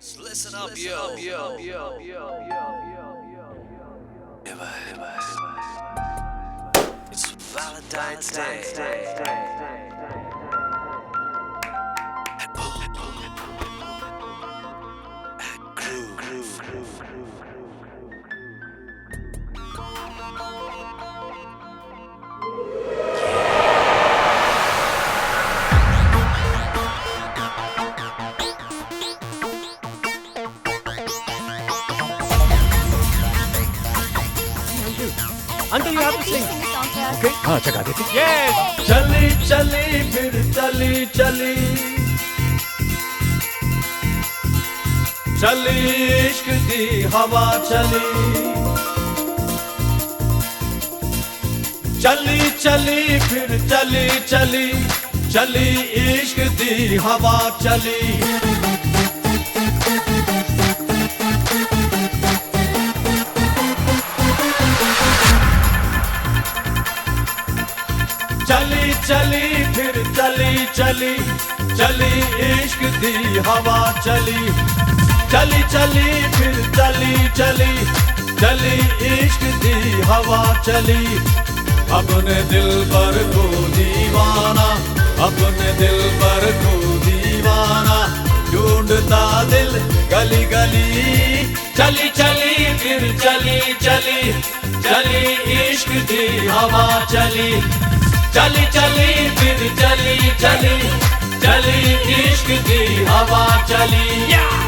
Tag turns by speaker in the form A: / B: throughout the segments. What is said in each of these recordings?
A: Listen up, yo. It's Valentine's Day.
B: Uncle, you have to sing.
C: Sing a song for us.
B: Okay. हाँ चगा देते. Yes.
D: चली चली फिर चली चली चली इश्क दी हवा चली चली चली फिर चली चली चली इश्क दी हवा चली चली चली फिर चली चली चली इश्क दी हवा चली चली चली फिर चली चली चली इश्क दी हवा चली अपने दिल पर को दीवाना अपने दिल पर को दीवाना ढूंढता दिल गली गली चली चली फिर चली चली चली इश्क दी हवा चली चली चली फिर चली चली चली इश्क दी हवा चली.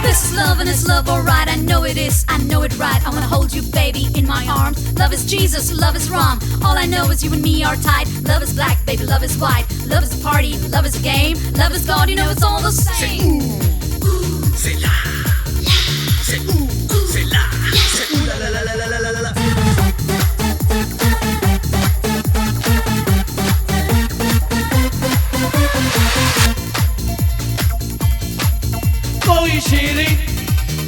C: This is love and it's love, alright. I know it is, I know it right. I wanna hold you, baby, in my arms. Love is Jesus, love is wrong. All I know is you and me are tight. Love is black, baby, love is white. Love is a party, love is a game. Love is God, you know it's all the same.
A: C'est là. C'est c'est là. C'est ooh la la la la la la la.
D: कोई शीरी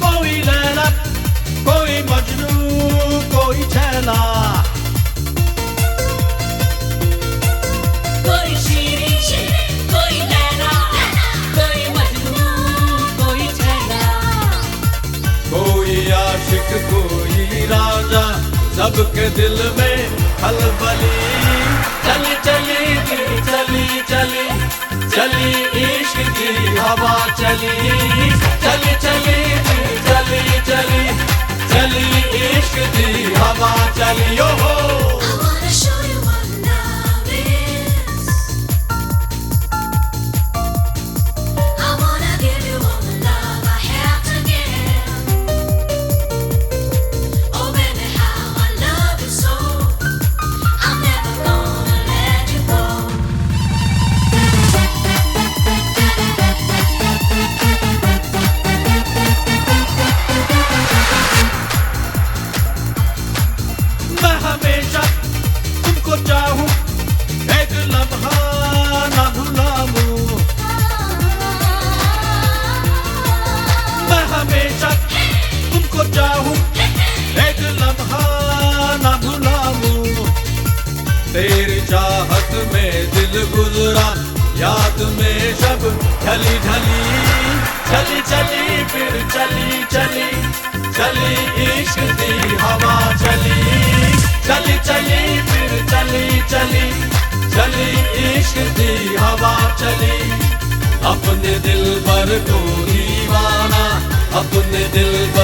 D: कोई लैला कोई मजनू कोई छैला
E: कोई शीरी कोई लैला कोई मजनू कोई छैला
D: कोई आशिक कोई राजा सबके दिल में खलबली चली चली फिर चली चली चली इश्क की हवा चली चली चली फिर चली चली चली इश्क की हवा चली ओ हो
E: I wanna show you what love is. I wanna give you all the love I have to give. Oh baby, how I love you so. I'm never gonna let you go.
D: मैं हमेशा तुमको चाहूं एक लम्हा ना भुलाऊं मैं हमेशा तुमको चाहूं एक लम्हा ना भुलाऊं तेरी चाहत में दिल गुजरा याद में शब ढली ढली चली चली फिर चली चली चली इश्क दी हवा चली चली चली फिर चली चली चली इश्क दी हवा चली अपने दिल पर को दीवाना अपने दिल पर